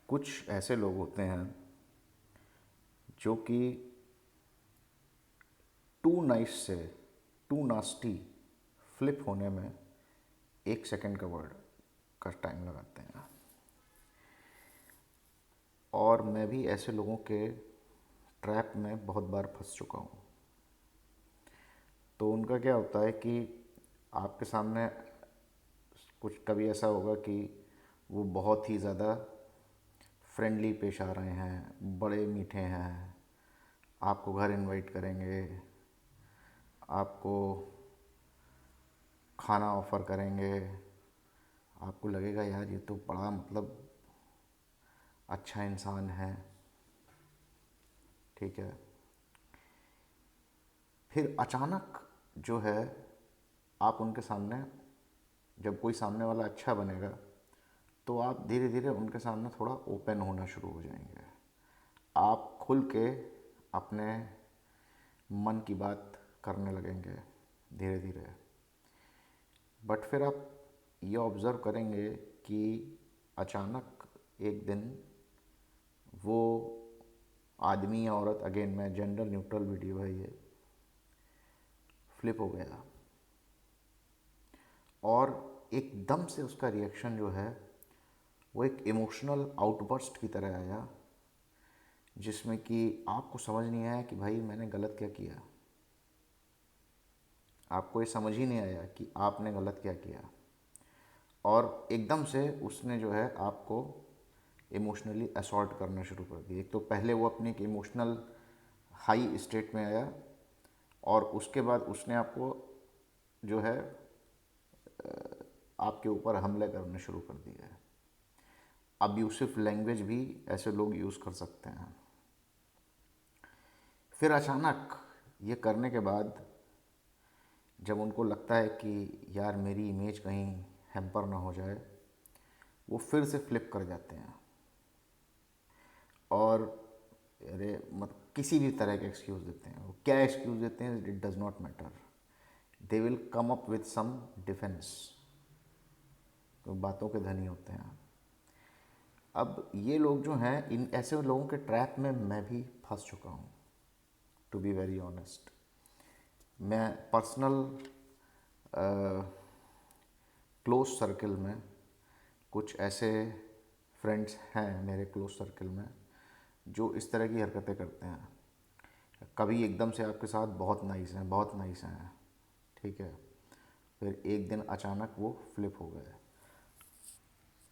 कुछ ऐसे लोग होते हैं जो कि टू नाइस से टू नास्टी फ्लिप होने में 1 सेकंड का वर्ड का टाइम लगाते हैं। और मैं भी ऐसे लोगों के ट्रैप में बहुत बार फंस चुका हूँ। तो उनका क्या होता है कि आपके सामने कुछ कभी ऐसा होगा कि वो बहुत ही ज़्यादा फ्रेंडली पेश आ रहे हैं, बड़े मीठे हैं, आपको घर इनवाइट करेंगे, आपको खाना ऑफ़र करेंगे, आपको लगेगा यार ये तो बड़ा मतलब अच्छा इंसान है, ठीक है। फिर अचानक जो है आप उनके सामने, जब कोई सामने वाला अच्छा बनेगा तो आप धीरे धीरे उनके सामने थोड़ा ओपन होना शुरू हो जाएंगे। आप खुल के अपने मन की बात करने लगेंगे धीरे धीरे। बट फिर आप ये ऑब्ज़र्व करेंगे कि अचानक एक दिन वो आदमी या औरत, अगेन मैं जेंडर न्यूट्रल वीडियो है ये, फ्लिप हो गया और एकदम से उसका रिएक्शन जो है वो एक इमोशनल आउटबर्स्ट की तरह आया, जिसमें कि आपको समझ नहीं आया कि भाई मैंने गलत क्या किया। आपको ये समझ ही नहीं आया कि आपने गलत क्या किया। और एकदम से उसने जो है आपको इमोशनली असॉल्ट करना शुरू कर दिया। एक तो पहले वो अपनी एक इमोशनल हाई स्टेट में आया और उसके बाद उसने आपको जो है आपके ऊपर हमले करने शुरू कर दिए। अब्यूसिव लैंग्वेज भी ऐसे लोग यूज़ कर सकते हैं। फिर अचानक ये करने के बाद जब उनको लगता है कि यार मेरी इमेज कहीं हैम्पर ना हो जाए, वो फिर से फ्लिप कर जाते हैं और अरे मत किसी भी तरह के एक्सक्यूज़ देते हैं। वो क्या एक्सक्यूज़ देते हैं it does not matter, they will come up with some defence. तो बातों के धनी होते हैं। अब ये लोग जो हैं, इन ऐसे लोगों के ट्रैप में मैं भी फंस चुका हूँ, टू बी वेरी ऑनेस्ट। मैं पर्सनल क्लोज सर्कल में कुछ ऐसे फ्रेंड्स हैं मेरे क्लोज सर्कल में जो इस तरह की हरकतें करते हैं। कभी एकदम से आपके साथ बहुत नाइस हैं, बहुत नाइस हैं, ठीक है, फिर एक दिन अचानक वो फ्लिप हो गए।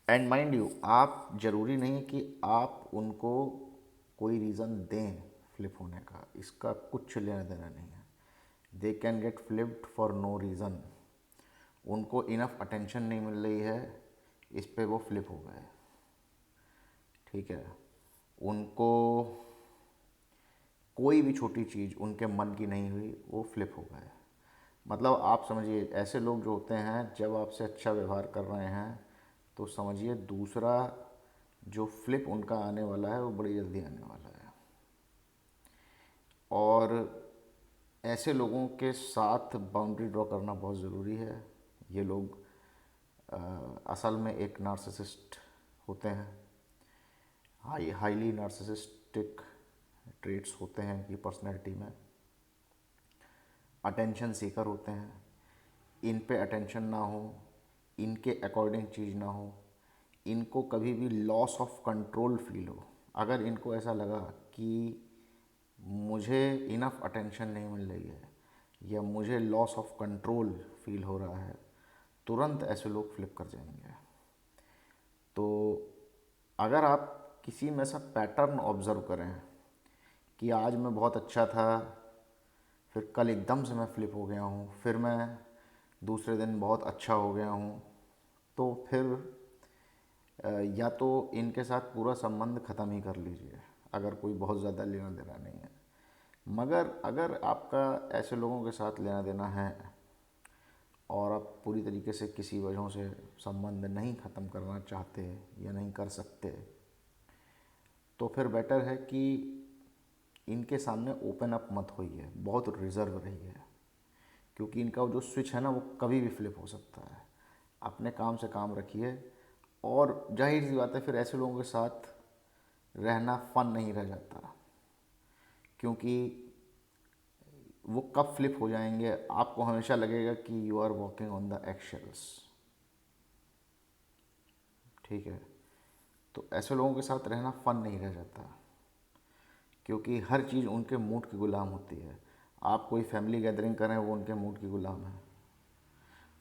एंड माइंड यू, आप ज़रूरी नहीं कि आप उनको कोई रीज़न दें फ्लिप होने का, इसका कुछ लेना देना नहीं है। They can get flipped for no reason. उनको इनफ अटेंशन नहीं मिल रही है, इस पे वो फ्लिप हो गए, ठीक है। उनको कोई भी छोटी चीज़ उनके मन की नहीं हुई, वो फ्लिप हो गए। मतलब आप समझिए ऐसे लोग जो होते हैं जब आपसे अच्छा व्यवहार कर रहे हैं तो समझिए दूसरा जो फ्लिप उनका आने वाला है वो बड़ी जल्दी आने वाला है। और ऐसे लोगों के साथ बाउंड्री ड्रॉ करना बहुत ज़रूरी है। ये लोग असल में एक नार्सिसिस्ट होते हैं, हाईली नार्सिसिस्टिक ट्रेट्स होते हैं कि पर्सनैलिटी में। अटेंशन सीकर होते हैं, इन पे अटेंशन ना हो, इनके अकॉर्डिंग चीज़ ना हो, इनको कभी भी लॉस ऑफ कंट्रोल फील हो। अगर इनको ऐसा लगा कि मुझे इनफ अटेंशन नहीं मिल रही है या मुझे लॉस ऑफ कंट्रोल फील हो रहा है, तुरंत ऐसे लोग फ्लिप कर जाएंगे। तो अगर आप किसी में ऐसा पैटर्न ऑब्ज़र्व करें कि आज मैं बहुत अच्छा था, फिर कल एकदम से मैं फ्लिप हो गया हूँ, फिर मैं दूसरे दिन बहुत अच्छा हो गया हूँ, तो फिर या तो इनके साथ पूरा संबंध ख़त्म ही कर लीजिए अगर कोई बहुत ज़्यादा लेना देना नहीं है। मगर अगर आपका ऐसे लोगों के साथ लेना देना है और आप पूरी तरीके से किसी वजहों से संबंध नहीं ख़त्म करना चाहते या नहीं कर सकते, तो फिर बेटर है कि इनके सामने ओपन अप मत होइए, बहुत रिज़र्व रहिए, क्योंकि इनका जो स्विच है ना वो कभी भी फ्लिप हो सकता है। अपने काम से काम रखिए और जाहिर सी बात है फिर ऐसे लोगों के साथ रहना फन नहीं रह जाता, क्योंकि वो कब फ्लिप हो जाएंगे आपको हमेशा लगेगा कि you are walking on the eggshells. ठीक है, तो ऐसे लोगों के साथ रहना फन नहीं रह जाता, क्योंकि हर चीज़ उनके मूड की गुलाम होती है। आप कोई फैमिली गैदरिंग करें, वो उनके मूड की गुलाम है।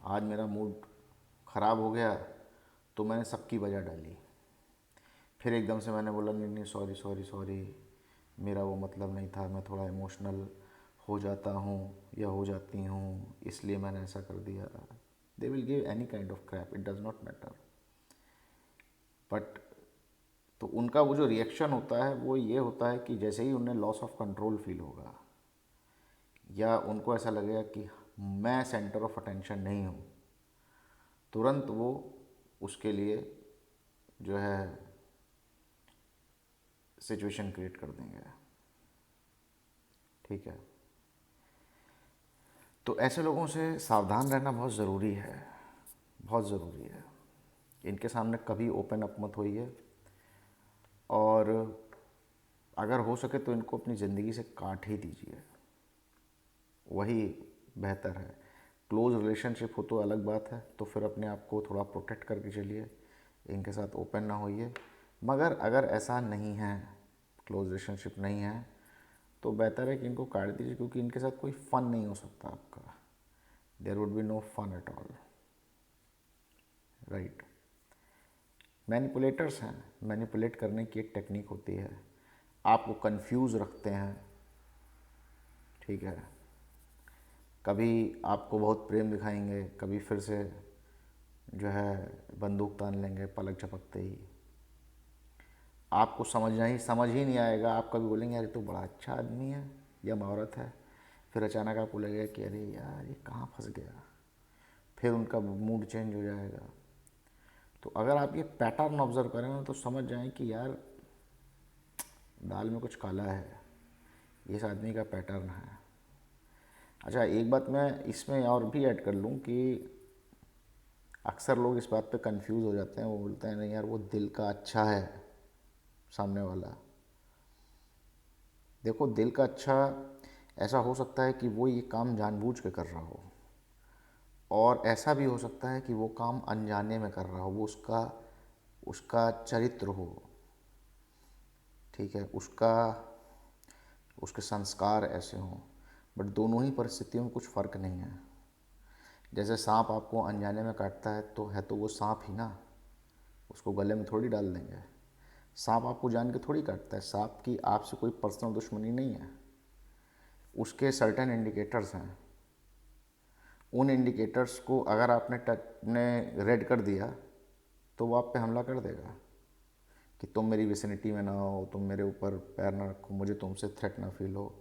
आज मेरा मूड ख़राब हो गया तो मैंने सबकी वजह डाली, फिर एकदम से मैंने बोला नहीं नहीं सॉरी सॉरी सॉरी, मेरा वो मतलब नहीं था, मैं थोड़ा इमोशनल हो जाता हूँ या हो जाती हूँ, इसलिए मैंने ऐसा कर दिया। They will give any kind of crap, it does not matter. But तो उनका वो जो रिएक्शन होता है वो ये होता है कि जैसे ही उन्हें लॉस ऑफ कंट्रोल फील होगा या उनको ऐसा लगेगा कि मैं सेंटर ऑफ अटेंशन नहीं हूँ, तुरंत वो उसके लिए जो है सिचुएशन क्रिएट कर देंगे। ठीक है, तो ऐसे लोगों से सावधान रहना बहुत ज़रूरी है, बहुत ज़रूरी है। इनके सामने कभी ओपन अप मत होइए, और अगर हो सके तो इनको अपनी ज़िंदगी से काट ही दीजिए, वही बेहतर है। क्लोज़ रिलेशनशिप हो तो अलग बात है, तो फिर अपने आप को थोड़ा प्रोटेक्ट करके चलिए, इनके साथ ओपन ना होइए। मगर अगर ऐसा नहीं है, क्लोज़ रिलेशनशिप नहीं है, तो बेहतर है कि इनको काट दीजिए, क्योंकि इनके साथ कोई फ़न नहीं हो सकता आपका। There would be no fun at all, right. Manipulators हैं, मैनिपुलेट करने की एक टेक्निक होती है, आपको कंफ्यूज रखते हैं। ठीक है, कभी आपको बहुत प्रेम दिखाएंगे, कभी फिर से जो है बंदूक तान लेंगे पलक झपकते ही। आपको समझ ही नहीं आएगा, आप कभी बोलेंगे अरे तो बड़ा अच्छा आदमी है या औरत है, फिर अचानक आपको लगेगा कि अरे यार ये कहाँ फंस गया, फिर उनका मूड चेंज हो जाएगा। तो अगर आप ये पैटर्न ऑब्जर्व करें ना, तो समझ जाएं कि यार दाल में कुछ काला है, ये इस आदमी का पैटर्न है। अच्छा, एक बात मैं इसमें और भी ऐड कर लूँ कि अक्सर लोग इस बात पे कंफ्यूज हो जाते हैं, वो बोलते हैं नहीं यार वो दिल का अच्छा है सामने वाला। देखो, दिल का अच्छा ऐसा हो सकता है कि वो ये काम जानबूझ के कर रहा हो, और ऐसा भी हो सकता है कि वो काम अनजाने में कर रहा हो, वो उसका उसका चरित्र हो। ठीक है, उसके संस्कार ऐसे हों। बट दोनों ही परिस्थितियों में कुछ फ़र्क नहीं है। जैसे सांप आपको अनजाने में काटता है तो वो सांप ही ना, उसको गले में थोड़ी डाल देंगे। सांप आपको जान के थोड़ी काटता है, सांप की आपसे कोई पर्सनल दुश्मनी नहीं है। उसके सर्टेन इंडिकेटर्स हैं, उन इंडिकेटर्स को अगर आपने रेड कर दिया तो वो आप पे हमला कर देगा कि तुम मेरी विसिनिटी में ना हो, तुम मेरे ऊपर पैर ना रखो, मुझे तुमसे थ्रेट ना फील हो।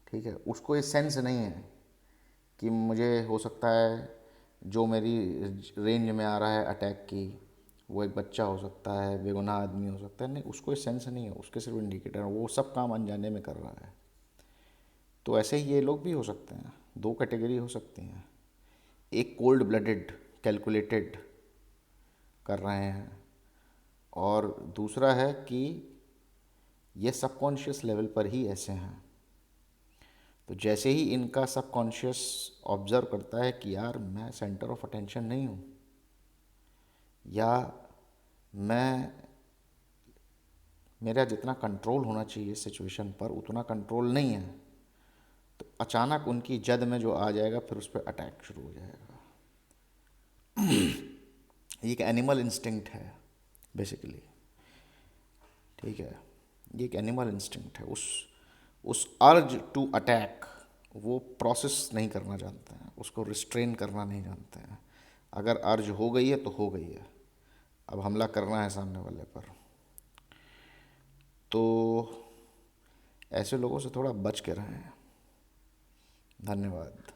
ठीक है, उसको ये सेंस नहीं है कि मुझे हो सकता है जो मेरी रेंज में आ रहा है अटैक की, वो एक बच्चा हो सकता है, बेगुनाह आदमी हो सकता है। नहीं, उसको ये सेंस नहीं है, उसके सिर्फ इंडिकेटर है, वो सब काम अनजाने में कर रहा है। तो ऐसे ही ये लोग भी हो सकते हैं, दो कैटेगरी हो सकती हैं। एक कोल्ड ब्लडेड कैलकुलेटेड कर रहे हैं, और दूसरा है कि ये सबकॉन्शियस लेवल पर ही ऐसे हैं। तो जैसे ही इनका सबकॉन्शियस ऑब्जर्व करता है कि यार मैं सेंटर ऑफ अटेंशन नहीं हूँ, या मैं मेरा जितना कंट्रोल होना चाहिए सिचुएशन पर उतना कंट्रोल नहीं है, तो अचानक उनकी जद में जो आ जाएगा, फिर उस पर अटैक शुरू हो जाएगा। ये एक एनिमल इंस्टिंक्ट है बेसिकली। ठीक है, ये एक एनिमल इंस्टिंक्ट है। उस अर्ज टू अटैक वो प्रोसेस नहीं करना जानते हैं, उसको रिस्ट्रेन करना नहीं जानते हैं। अगर अर्ज हो गई है तो हो गई है, अब हमला करना है सामने वाले पर। तो ऐसे लोगों से थोड़ा बच के रहें। धन्यवाद।